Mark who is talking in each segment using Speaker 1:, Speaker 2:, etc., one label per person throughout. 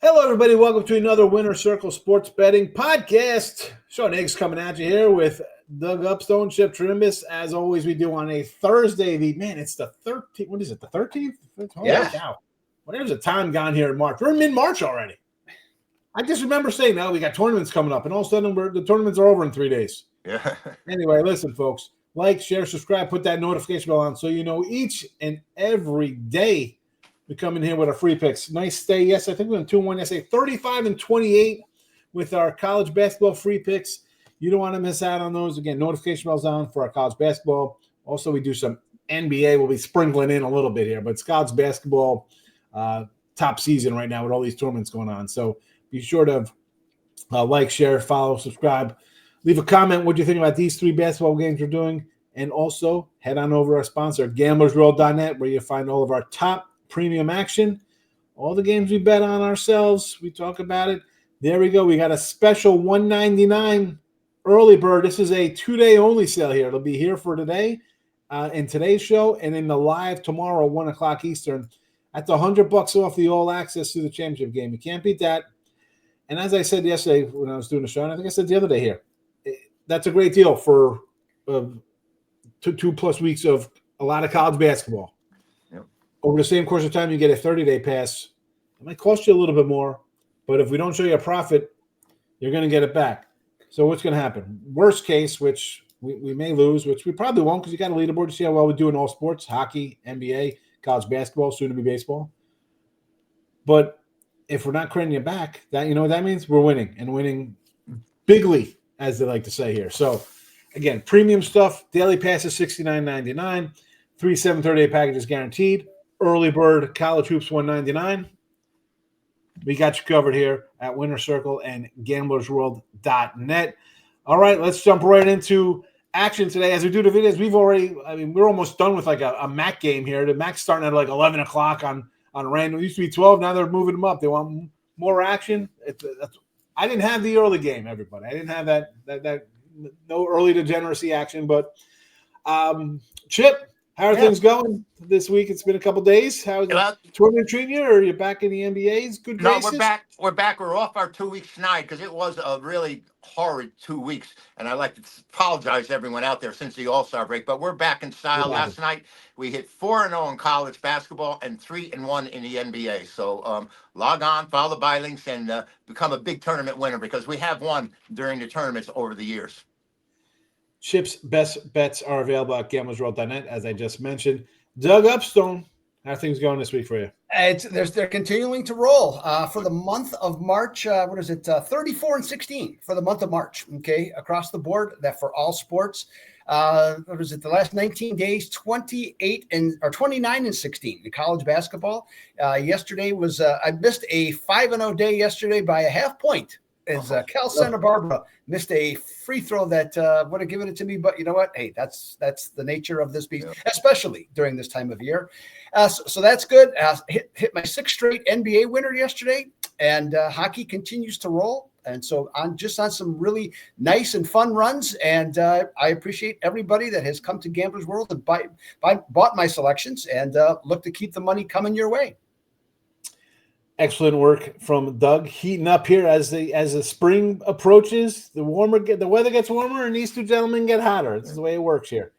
Speaker 1: Hello, everybody. Welcome to another Winner Circle Sports Betting Podcast. Sean Higgs coming at you here with Doug Upstone, Chirimbes. As always, we do on a Thursday. It's the 13th. What is it, the 13th? Holy cow. Where's the time gone here in March? We're in mid-March already. I just remember saying, we got tournaments coming up, and all of a sudden the tournaments are over in 3 days.
Speaker 2: Yeah.
Speaker 1: Anyway, listen, folks. Like, share, subscribe, put that notification bell on so you know each and every day we come in here with our free picks. Nice day. Yes, I think we went 2-1 yesterday. 35-28 with our college basketball free picks. You don't want to miss out on those. Again, notification bells on for our college basketball. Also, we do some NBA. We'll be sprinkling in a little bit here, but it's college basketball top season right now with all these tournaments going on. So be sure to like, share, follow, subscribe. Leave a comment what you think about these three basketball games we're doing. And also head on over to our sponsor, gamblersworld.net, where you find all of our top premium action. All the games we bet on ourselves. We talk about it. There we go. We got a special $199 early bird. This is a 2-day only sale here. It'll be here for today in today's show and in the live tomorrow, 1 o'clock Eastern. That's $100 off the all access to the championship game. You can't beat that. And as I said yesterday when I was doing the show, and I think I said the other day here, that's a great deal for 2+ weeks of a lot of college basketball.
Speaker 2: Yep.
Speaker 1: Over the same course of time, you get a 30-day pass. It might cost you a little bit more, but if we don't show you a profit, you're going to get it back. So what's going to happen? Worst case, which we may lose, which we probably won't because you got a leaderboard to see how well we do in all sports, hockey, NBA, college basketball, soon to be baseball. But if we're not crediting you back, that you know what that means? We're winning, and winning bigly, as they like to say here. So, again, premium stuff, daily pass is $69.99, 3 7/38 packages guaranteed, early bird, college hoops $199. We got you covered here at Winner Circle and gamblersworld.net. All right, let's jump right into action today. As we do the videos, we're almost done with like a MAC game here. The MAC's starting at like 11 o'clock on random. It used to be 12. Now they're moving them up. They want more action. I didn't have the early game, everybody. I didn't have that no early degeneracy action. But Chip, how are things going this week? It's been a couple days. How is the tournament treating you, or are you back in the NBA's good graces?
Speaker 2: No, we're back. We're back. We're off our 2-week snide because it was a really horrid 2 weeks. And I'd like to apologize to everyone out there since the All-Star break. But we're back in style. Last night, we hit 4-0 in college basketball and 3-1 in the NBA. So log on, follow the buy links, and become a big tournament winner because we have won during the tournaments over the years.
Speaker 1: Chip's best bets are available at gamblersworld.net, as I just mentioned. Doug Upstone, how are things going this week for you?
Speaker 3: They're continuing to roll for the month of March. 34-16 for the month of March. Okay, across the board, that for all sports. The last 19 days, 29-16 in college basketball. Yesterday was I missed a 5-0 day yesterday by a half point. As Cal Santa Barbara missed a free throw that would have given it to me, but you know what? Hey, that's the nature of this beast, especially during this time of year. So that's good. Hit my 6th straight NBA winner yesterday, and hockey continues to roll. And so I'm just on some really nice and fun runs, and I appreciate everybody that has come to Gamblers World and bought my selections, and look to keep the money coming your way.
Speaker 1: Excellent work from Doug. Heating up here as the spring approaches. The weather gets warmer, and these two gentlemen get hotter. This is the way it works here.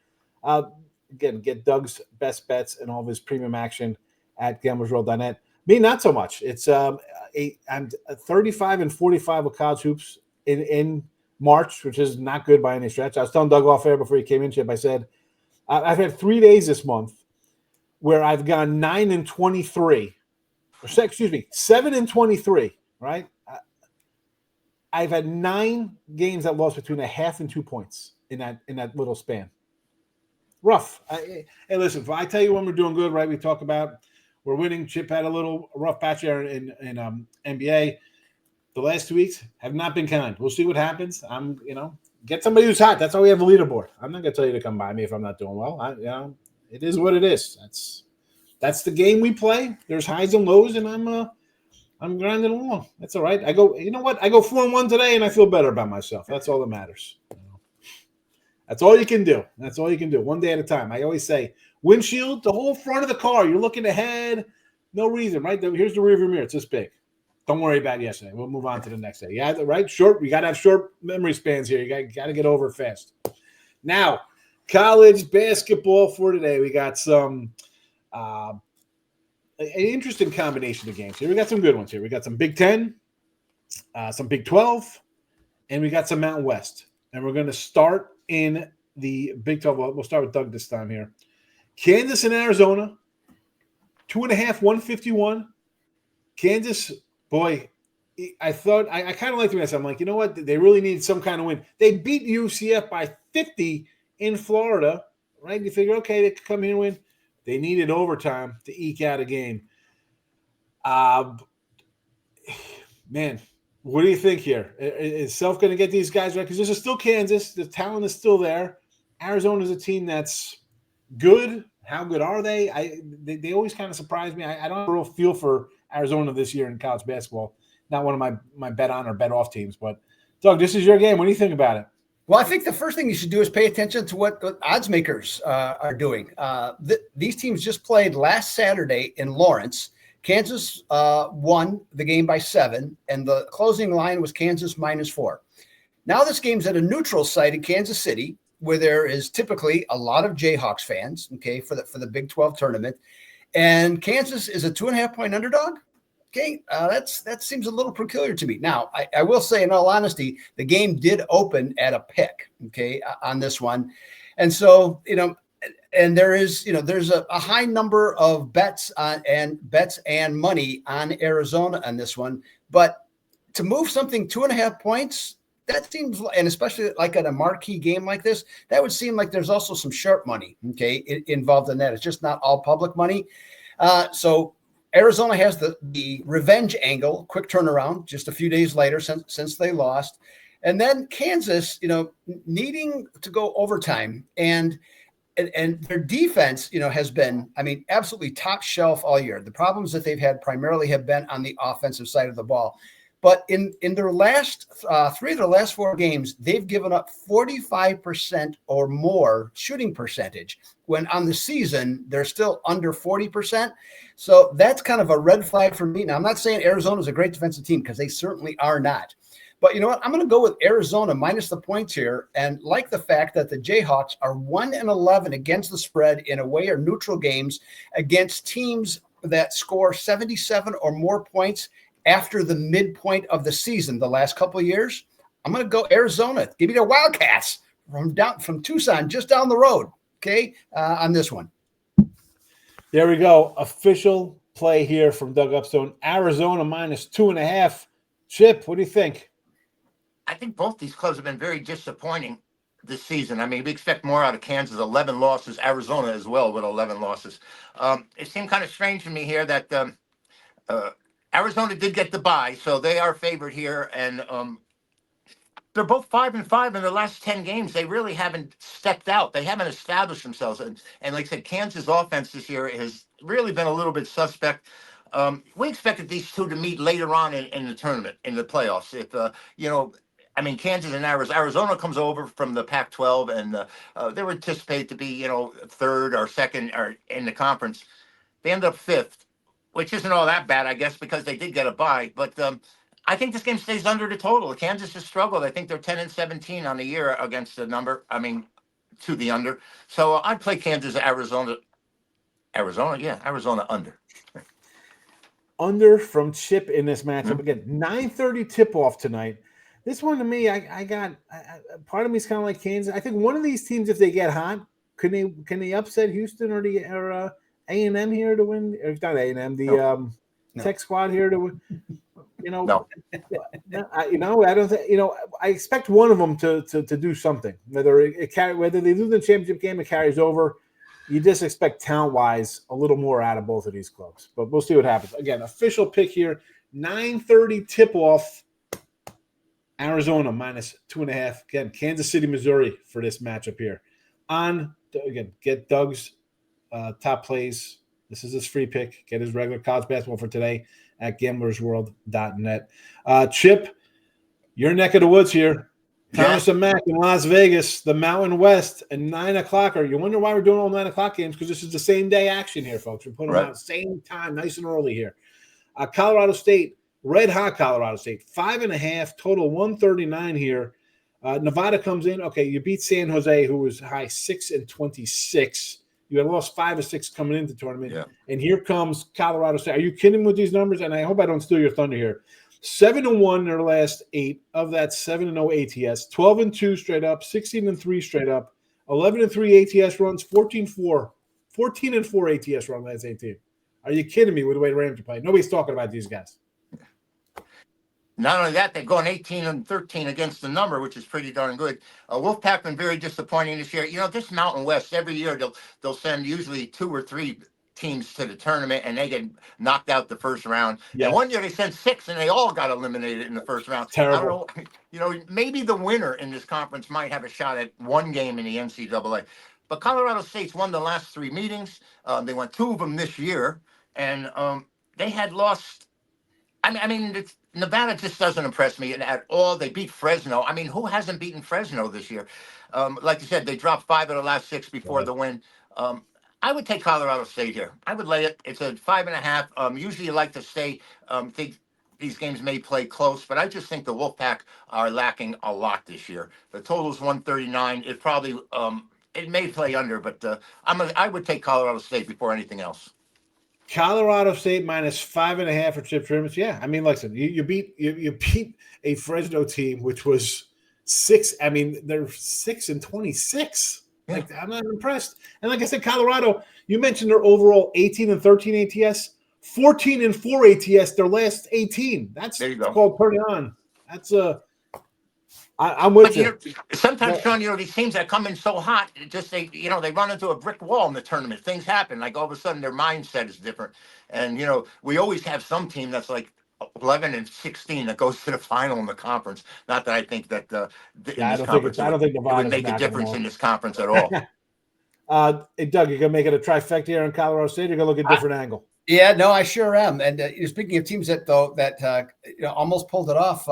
Speaker 1: Again, get Doug's best bets and all of his premium action at gamblersworld.net. Me, not so much. It's I'm 35-45 with college hoops in March, which is not good by any stretch. I was telling Doug off air before he came in, Chip. I said I've had 3 days this month where I've gone 9-23. 7-23, right? I've had 9 games that lost between 1/2 and 2 points in that little span. Rough. Hey, listen, if I tell you when we're doing good, right? We talk about we're winning. Chip had a little rough patch there in NBA. The last 2 weeks have not been kind. We'll see what happens. Get somebody who's hot. That's why we have a leaderboard. I'm not gonna tell you to come by me if I'm not doing well. It is what it is. That's the game we play. There's highs and lows, and I'm grinding along. That's all right. I go 4-1 today, and I feel better about myself. That's all that matters. That's all you can do. That's all you can do. One day at a time. I always say, windshield, the whole front of the car. You're looking ahead. No reason, right? Here's the rearview mirror. It's this big. Don't worry about yesterday. We'll move on to the next day. Yeah, right? Short. We got to have short memory spans here. You got to get over it fast. Now, college basketball for today. We got some an interesting combination of games here. We got some good ones here. We got some Big Ten, some Big 12, and we got some Mountain West. And we're going to start in the Big 12. We'll start with Doug this time here. Kansas and Arizona, 2.5, 151. Kansas, boy, I thought I kind of liked this. I'm like, you know what? They really need some kind of win. They beat UCF by 50 in Florida, right? You figure, okay, they could come here and win. They needed overtime to eke out a game. Man, what do you think here? Is Self going to get these guys right? Because this is still Kansas. The talent is still there. Arizona is a team that's good. How good are they? They always kind of surprise me. I don't have a real feel for Arizona this year in college basketball. Not one of my bet on or bet off teams. But, Doug, this is your game. What do you think about it?
Speaker 3: Well, I think the first thing you should do is pay attention to what odds makers are doing. These teams just played last Saturday in Lawrence. Kansas won the game by 7, and the closing line was Kansas -4. Now this game's at a neutral site in Kansas City, where there is typically a lot of Jayhawks fans, okay, for the Big 12 tournament. And Kansas is a 2.5-point underdog. Okay, that seems a little peculiar to me. Now, I will say, in all honesty, the game did open at a pick, okay, on this one. And so, and there's a high number of bets and money on Arizona on this one. But to move something 2.5 points, that seems, and especially like at a marquee game like this, that would seem like there's also some sharp money, okay, involved in that. It's just not all public money. So Arizona has the revenge angle, quick turnaround, just a few days later since they lost. And then Kansas, needing to go overtime, and their defense, has been, absolutely top shelf all year. The problems that they've had primarily have been on the offensive side of the ball. But in their last 3 of their last 4 games, they've given up 45% or more shooting percentage, when on the season, they're still under 40%. So that's kind of a red flag for me. Now, I'm not saying Arizona is a great defensive team, because they certainly are not. But you know what? I'm going to go with Arizona minus the points here, and like the fact that the Jayhawks are 1-11 against the spread in away or neutral games against teams that score 77 or more points after the midpoint of the season the last couple of years. I'm going to go Arizona. Give me the Wildcats from Tucson, just down the road, okay, on this one.
Speaker 1: There we go. Official play here from Doug Upstone. Arizona -2.5. Chip, what do you think?
Speaker 2: I think both these clubs have been very disappointing this season. We expect more out of Kansas, 11 losses, Arizona as well with 11 losses. It seemed kind of strange to me here that Arizona did get the bye, so they are favored here. And they're both 5-5 in their last 10 games. They really haven't stepped out. They haven't established themselves. And like I said, Kansas offense this year has really been a little bit suspect. We expected these two to meet later on in the tournament, in the playoffs. If, Kansas and Arizona comes over from the Pac-12, and they were anticipated to be, third or second or in the conference. They end up 5th, which isn't all that bad, I guess, because they did get a bye. But I think this game stays under the total. Kansas has struggled. I think they're 10-17 on the year against the number. To the under. So I'd play Kansas, Arizona. Arizona under.
Speaker 1: Under from Chip in this matchup. Again, 9:30 tip-off tonight. This one to me, I got part of me is kind of like Kansas. I think one of these teams, if they get hot, can they upset Houston or A&M here to win? Or not A&M, the Tech Squad here to win.
Speaker 2: No.
Speaker 1: I don't think. I expect one of them to do something. Whether they lose the championship game, it carries over. You just expect talent-wise a little more out of both of these clubs. But we'll see what happens. Again, official pick here, 9:30 tip-off. Arizona -2.5. Again, Kansas City, Missouri for this matchup here. Get Doug's top plays. This is his free pick. Get his regular college basketball for today at gamblersworld.net. Chip, your neck of the woods here. Thomas and Mack in Las Vegas, the Mountain West, and 9 o'clock. You wonder why we're doing all 9 o'clock games? Because this is the same day action here, folks. We're putting them out same time, nice and early here. Colorado State Red hot Colorado State, 5.5, total 139 here. Nevada comes in. Okay, you beat San Jose, who was high 6-26. You had lost 5 or 6 coming into the tournament.
Speaker 2: Yeah.
Speaker 1: And here comes Colorado State. Are you kidding with these numbers? And I hope I don't steal your thunder here. 7-1 in their last 8 of that 7-0 ATS, 12-2 straight up, 16-3 straight up, 11-3 ATS runs, 14-4 ATS run last 18. Are you kidding me with the way the Rams are playing? Nobody's talking about these guys.
Speaker 2: Not only that, they've gone 18-13 against the number, which is pretty darn good. Wolfpack been very disappointing this year. You know, this Mountain West, every year they'll send usually 2 or 3 teams to the tournament, and they get knocked out the first round. Yeah. And one year they sent 6, and they all got eliminated in the first round.
Speaker 1: Terrible.
Speaker 2: I don't know. You know, maybe the winner in this conference might have a shot at one game in the NCAA. But Colorado State's won the last 3 meetings. They won 2 of them this year, and they had lost. I mean, Nevada just doesn't impress me at all. They beat Fresno. I mean, who hasn't beaten Fresno this year? Like you said, they dropped 5 of the last 6 before the win. I would take Colorado State here. I would lay it. It's a 5.5. Usually you like to stay. Think these games may play close, but I just think the Wolfpack are lacking a lot this year. The total's 139. It probably it may play under, but I would take Colorado State before anything else.
Speaker 1: Colorado State minus 5.5 for Chip Chirimbes. Yeah, I mean, listen, you beat a Fresno team which was 6. I mean, they're 6-26. Yeah. Like, I'm not impressed. And like I said, Colorado, you mentioned their overall 18-13 ATS, 14-4 ATS. Their last 18. That's called turning on. That's I'm with you.
Speaker 2: Sometimes, Sean, these teams that come in so hot, they run into a brick wall in the tournament. Things happen. Like all of a sudden, their mindset is different. And we always have some team that's like 11-16 that goes to the final in the conference. Not that I think that I don't think it would make a difference in this conference at all.
Speaker 1: Hey, Doug, you're gonna make it a trifecta here in Colorado State. You're gonna look at a different angle.
Speaker 3: Yeah, no, I sure am. And speaking of teams that almost pulled it off,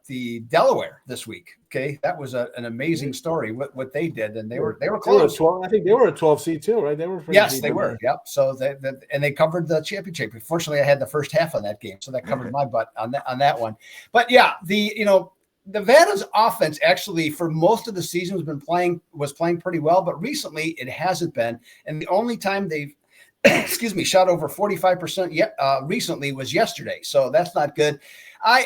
Speaker 3: the Delaware this week. Okay, that was an amazing story. What they did, and they were close.
Speaker 1: I think they were a 12 seed too, right? They were.
Speaker 3: Yes, they were. Yep. So they covered the championship. Fortunately, I had the first half on that game, so that covered my butt on that one. But yeah, Nevada's offense actually for most of the season was playing pretty well, but recently it hasn't been. And the only time they've shot over 45% recently was yesterday. So that's not good. I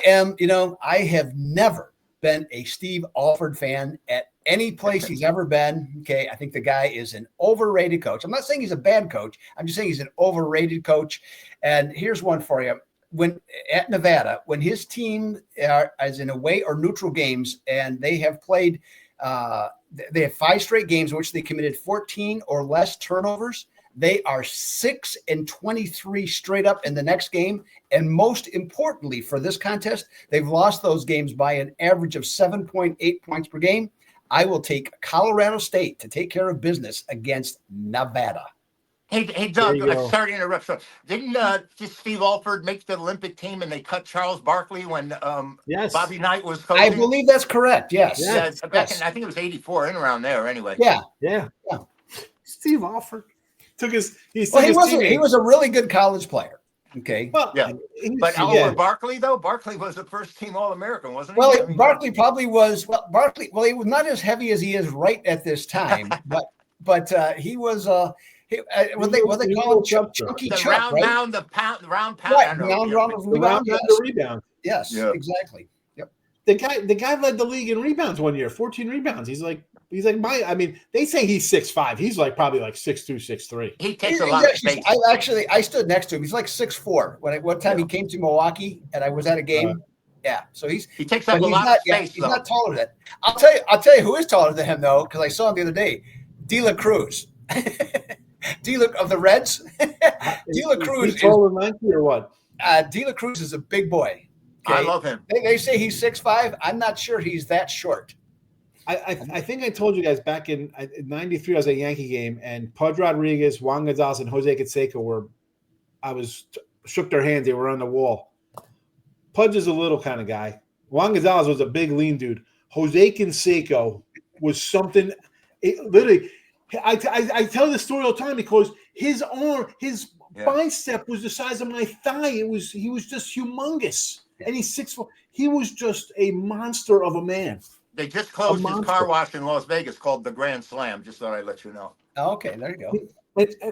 Speaker 3: have never been a Steve Alford fan at any place he's ever been. Okay. I think the guy is an overrated coach. I'm not saying he's a bad coach. I'm just saying he's an overrated coach. And here's one for you. When at Nevada, when his team is in away or neutral games and they have played, they have 5 straight games in which they committed 14 or less turnovers. They are 6-23 straight up in the next game. And most importantly for this contest, they've lost those games by an average of 7.8 points per game. I will take Colorado State to take care of business against Nevada.
Speaker 2: Hey, Doug, sorry to interrupt. Didn't Steve Alford make the Olympic team and they cut Charles Barkley when Bobby Knight was coaching?
Speaker 3: I believe that's correct, yes.
Speaker 2: Back in, I think it was 84, in around there anyway.
Speaker 1: Yeah. Steve Alford. He
Speaker 3: was a really good college player. Okay.
Speaker 2: Well, yeah. But Barkley, though, Barkley was the first team All-American, wasn't he?
Speaker 3: Well, Barkley probably was. Well, Barkley. Well, he was not as heavy as he is right at this time, but he was. What they call him, chunky
Speaker 2: the
Speaker 3: chump,
Speaker 2: round
Speaker 3: right?
Speaker 2: pound, the round pound.
Speaker 3: Right, round
Speaker 1: rebound.
Speaker 3: Yes, exactly. Yep.
Speaker 1: The guy led the league in rebounds one year, 14 rebounds. He's like they say he's 6'5". He's probably 6'2", 6'3".
Speaker 2: He takes a lot of space.
Speaker 3: I stood next to him. He's 6'4". One time he came to Milwaukee and I was at a game. So he
Speaker 2: takes up a lot of space.
Speaker 3: He's not taller than that. I'll tell you who is taller than him though, because I saw him the other day. De La Cruz. of the Reds. De La Cruz is
Speaker 1: taller than Nike or what?
Speaker 3: De La Cruz is a big boy.
Speaker 2: Okay? I love him.
Speaker 3: They say he's 6'5". I'm not sure he's that short.
Speaker 1: I think I told you guys back in '93 I was at a Yankee game and Pudge Rodriguez, Juan Gonzalez, and Jose Canseco shook their hands. They were on the wall. Pudge is a little kind of guy. Juan Gonzalez was a big lean dude. Jose Canseco was something. Literally, I tell this story all the time because his arm, his bicep was the size of my thigh. He was just humongous. and he's 6'4". He was just a monster of a man.
Speaker 2: They just closed his car wash in Las Vegas called the Grand Slam. Just thought I'd let you know.
Speaker 3: Oh, okay, there you go.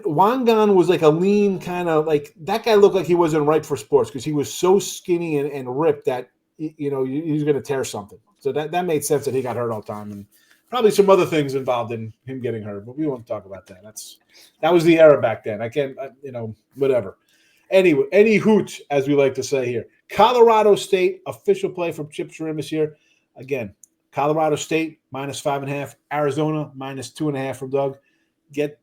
Speaker 1: Wangan was like a lean kind of like that guy looked like he wasn't right for sports because he was so skinny and ripped that he was going to tear something. So that made sense that he got hurt all the time, and probably some other things involved in him getting hurt. But we won't talk about that. That was the era back then. I can't, whatever. Anyway, any hoot, as we like to say here. Colorado State official play from Chip Chirimbes here. Again, Colorado State -5.5, Arizona -2.5 from Doug.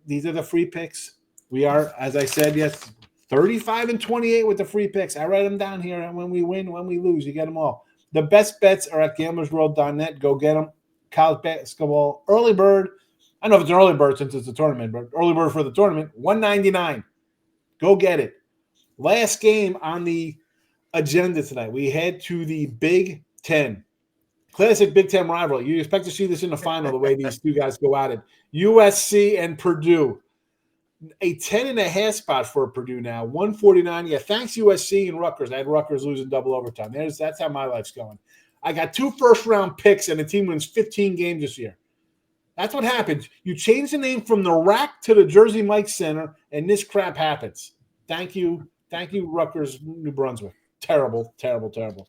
Speaker 1: These are the free picks. We are, as I said, yes, 35-28 with the free picks. I write them down here, and when we win, when we lose, you get them all. The best bets are at gamblersworld.net. Go get them. College basketball, early bird. I don't know if it's an early bird since it's a tournament, but early bird for the tournament, $199. Go get it. Last game on the agenda tonight. We head to the Big Ten. Classic Big Ten rivalry. You expect to see this in the final, the way these two guys go at it. USC and Purdue. A 10.5 spot for Purdue now. 149. Yeah, thanks USC and Rutgers. I had Rutgers losing double overtime. That's how my life's going. I got 2 first-round picks, and the team wins 15 games this year. That's what happens. You change the name from the Rack to the Jersey Mike Center, and this crap happens. Thank you, Rutgers, New Brunswick. Terrible, terrible, terrible.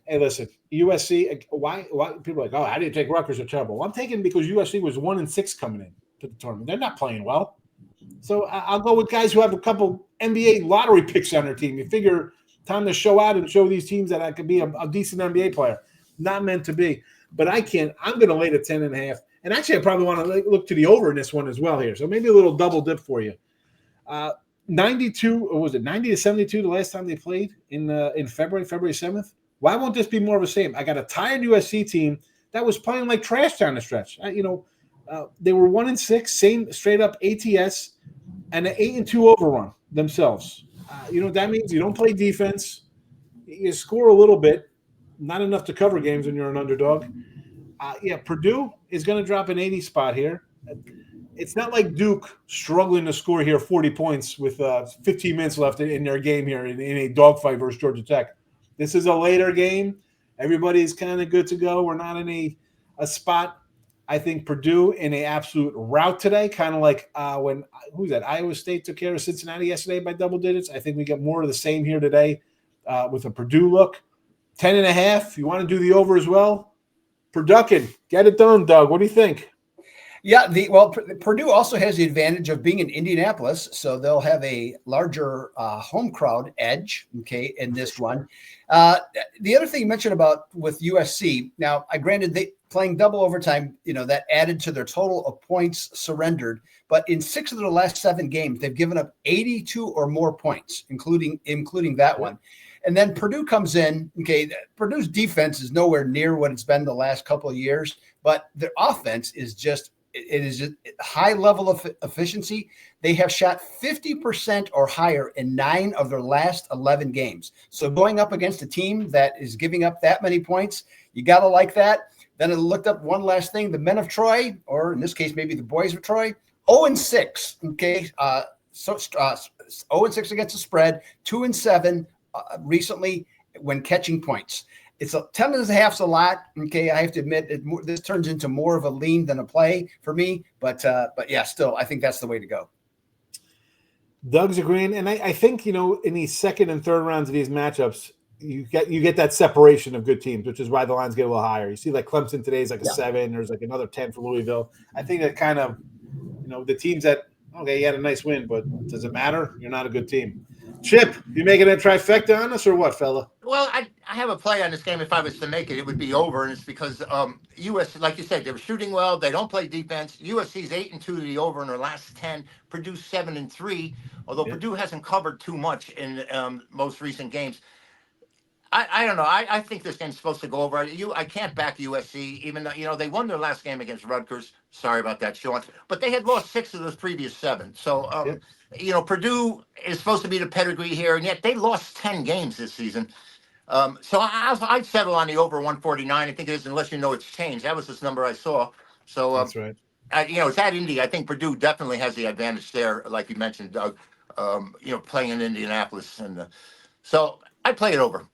Speaker 1: Hey, listen, USC. Why people are like, oh, I didn't take Rutgers. Are terrible. Well, I'm taking because USC was 1-6 coming in to the tournament. They're not playing well. So I'll go with guys who have a couple NBA lottery picks on their team. You figure time to show out and show these teams that I could be a decent NBA player. Not meant to be. But I can't. I'm going to lay the 10.5. And actually, I probably want to look to the over in this one as well here. So maybe a little double dip for you. 92, or was it 90-72 the last time they played in February 7th? Why won't this be more of the same? I got a tired USC team that was playing like trash down the stretch. They were 1-6, same straight up ATS, and an 8-2 overrun themselves. That means you don't play defense. You score a little bit, not enough to cover games when you're an underdog. Purdue is going to drop an 80 spot here. It's not like Duke struggling to score here 40 points with 15 minutes left in their game here in a dogfight versus Georgia Tech. This is a later game. Everybody's kind of good to go. We're not in a spot. I think Purdue in an absolute rout today, kind of like when Iowa State took care of Cincinnati yesterday by double digits. I think we get more of the same here today with a Purdue look. 10.5. You want to do the over as well? Purdue, get it done, Doug. What do you think?
Speaker 3: Yeah, Purdue also has the advantage of being in Indianapolis, so they'll have a larger home crowd edge, okay, in this one. The other thing you mentioned about with USC, now, granted, they playing double overtime, that added to their total of points surrendered, but in 6 of their last 7 games, they've given up 82 or more points, including that one. And then Purdue comes in, okay, Purdue's defense is nowhere near what it's been the last couple of years, but their offense is just high level of efficiency. They have shot 50% or higher in 9 of their last 11 games. So going up against a team that is giving up that many points, you got to like that. Then I looked up one last thing. The men of Troy, or in this case, maybe the boys of Troy, 0-6. Okay. 0-6 against the spread, 2-7 recently when catching points. It's 10.5's a lot. Okay, I have to admit, this turns into more of a lean than a play for me. But yeah, still, I think that's the way to go.
Speaker 1: Doug's agreeing, and I think in these second and third rounds of these matchups, you get that separation of good teams, which is why the lines get a little higher. You see, like Clemson today is like a 7. There's like another 10 for Louisville. I think that kind of, the teams that you had a nice win, but does it matter? You're not a good team. Chip, you making a trifecta on us or what, fella?
Speaker 2: Well, I have a play on this game. If I was to make it, it would be over, and it's because USC, like you said, they were shooting well. They don't play defense. USC's 8-2 to the over in their last 10. Purdue 7-3. Although Purdue hasn't covered too much in most recent games. I don't know. I think this game's supposed to go over. I can't back USC, even though they won their last game against Rutgers. Sorry about that, Sean. But they had lost 6 of those previous 7. So Purdue is supposed to be the pedigree here, and yet they lost 10 games this season. So I'd settle on the over 149. I think it is, unless it's changed. That was this number I saw. So
Speaker 1: that's right.
Speaker 2: It's at Indy. I think Purdue definitely has the advantage there, like you mentioned, Doug. Playing in Indianapolis, and so I play it over.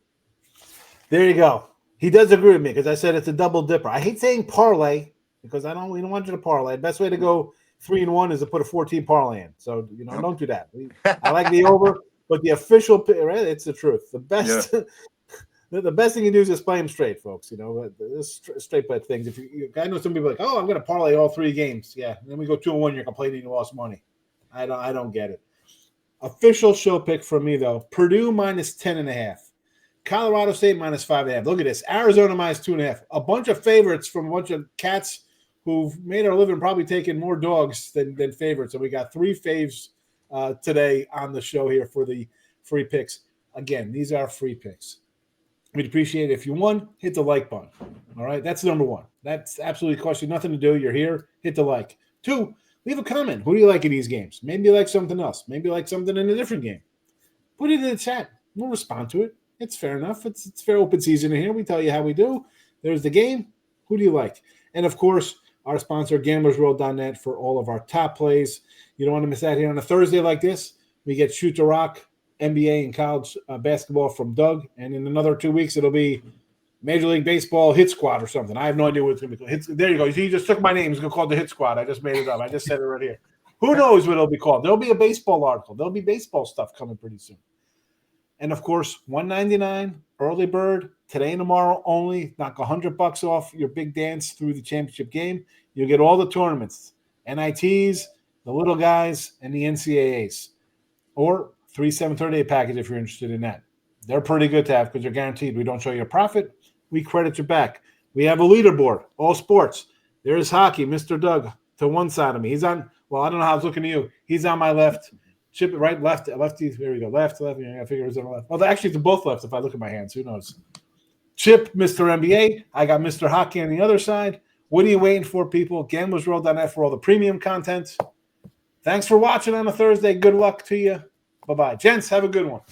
Speaker 1: There you go. He does agree with me because I said it's a double dipper. I hate saying parlay because we don't want you to parlay. The best way to go 3-1 is to put a 14 parlay in. So don't do that. I like the over, but the official pick, right? It's the truth. The best. Yeah. The best thing you do is just play them straight, folks. Straight bet things. I know some people are like, oh, I'm going to parlay all 3 games. Yeah, and then we go 2-1. You're complaining you lost money. I don't get it. Official show pick for me though: Purdue minus 10.5, Colorado State minus 5.5. Look at this: Arizona minus 2.5. A bunch of favorites from a bunch of cats who've made our living probably taking more dogs than favorites. So we got 3 faves today on the show here for the free picks. Again, these are free picks. We'd appreciate it if you won, hit the like button. All right, that's number 1. That's absolutely costs you nothing to do. You're here, hit the like. 2, leave a comment. Who do you like in these games? Maybe you like something else. Maybe you like something in a different game. Put it in the chat. We'll respond to it. It's fair enough. It's fair open season in here. We tell you how we do. There's the game. Who do you like? And, of course, our sponsor, GamblersWorld.net, for all of our top plays. You don't want to miss out here on a Thursday like this. We get Shoot to Rock, NBA and college basketball from Doug. And in another 2 weeks, it'll be Major League Baseball Hit Squad or something. I have no idea what it's going to be called. There you go. He just took my name. He's going to call it the Hit Squad. I just made it up. I just said it right here. Who knows what it'll be called? There'll be a baseball article. There'll be baseball stuff coming pretty soon. And, of course, $199 early bird today and tomorrow only. Knock $100 off your big dance through the championship game. You'll get all the tournaments, NITs, the little guys, and the NCAAs. Or 3 730 package if you're interested in that. They're pretty good to have because they're guaranteed. We don't show you a profit. We credit you back. We have a leaderboard, all sports. There's hockey, Mr. Doug, to one side of me. He's on, well, I don't know how I was looking at you. He's on my left. Chip, right, left, lefty. There we go. Left. Yeah, I figure it was on the left. Well, actually, it's both lefts if I look at my hands. Who knows? Chip, Mr. NBA. I got Mr. Hockey on the other side. What are you waiting for, people? GamblersWorld.net for all the premium content. Thanks for watching on a Thursday. Good luck to you. Bye-bye. Gents, have a good one.